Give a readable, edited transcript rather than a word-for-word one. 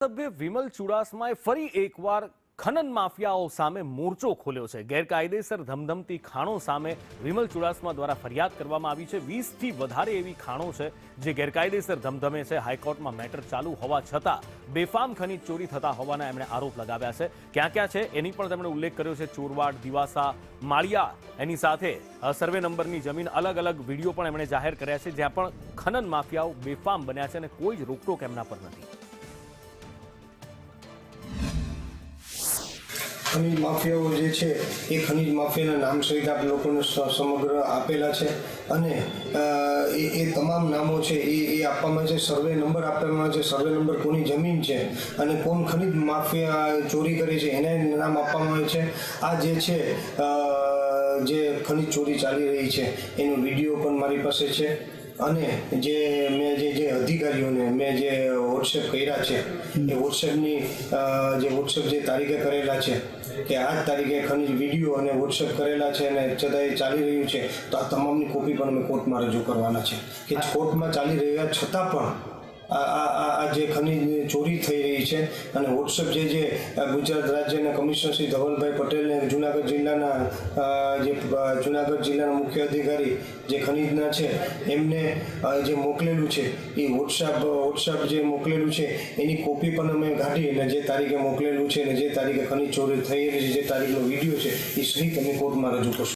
ધારાસભ્ય વિમલ ચુડાસમાએ ફરી એકવાર ખનન માફિયાઓ સામે મોરચો ખોલ્યો છે। ગેરકાયદેસર ધમધમતી ખાણો સામે વિમલ ચુડાસમા દ્વારા ફરિયાદ કરવામાં આવી છે। 20થી વધારે એવી ખાણો છે જે ગેરકાયદેસર ધમધમે છે। હાઈકોર્ટમાં મેટર ચાલુ હોવા છતાં બેફામ ખનીજ ચોરી થતા હોવાના એમણે આરોપ લગાવ્યા છે। ક્યાં ક્યાં છે એની પણ તેમણે ઉલ્લેખ કર્યો છે। ચોરવાડ, દિવાસા, માળિયા, એની સાથે સર્વે નંબરની જમીન, અલગ અલગ વિડીયો પણ એમણે જાહેર કર્યા છે જ્યાં પણ ખનન માફિયાઓ બેફામ બન્યા છે અને કોઈ જ રોકટોક એમના પર નથી। ખનીજ માફિયાઓ જે છે એ ખનીજ માફિયાના નામ સહિત આપણે લોકોને સમગ્ર આપેલા છે અને એ તમામ નામો છે એ આપવામાં છે। સર્વે નંબર આપવામાં છે, સર્વે નંબર કોની જમીન છે અને કોણ ખનીજ માફિયા ચોરી કરે છે એને નામ આપવામાં આવે છે। આ જે છે જે ખનીજ ચોરી ચાલી રહી છે એનો વિડીયો પણ મારી પાસે છે અને જે મેં જે અધિકારીઓને મેં જે વોટ્સએપ કર્યા છે એ વોટ્સએપની વોટ્સએપ જે તારીખે કરેલા છે કે આ જ તારીખે ખનીજ વિડીયો અને વોટ્સએપ કરેલા છે અને છતાં એ ચાલી રહ્યું છે તો આ તમામની કોપી પણ અમે કોર્ટમાં રજૂ કરવાના છે કે કોર્ટમાં ચાલી રહ્યા છતાં પણ આ જે ખનીજ ચોરી થઈ રહી છે અને વોટ્સએપ જે ગુજરાત રાજ્યના કમિશનર શ્રી ધવલભાઈ પટેલને જુનાગઢ જિલ્લાના મુખ્ય અધિકારી જે ખનીજના છે એમને જે મોકલેલું છે એ વોટ્સએપ જે મોકલેલું છે એની કોપી પણ અમે કાઢી અને જે તારીખે મોકલેલું છે અને જે તારીખે ખનીજ ચોરી થઈ રહી છે જે તારીખનો વિડીયો છે એ સહિત અમે કોર્ટમાં રજૂ કરશું।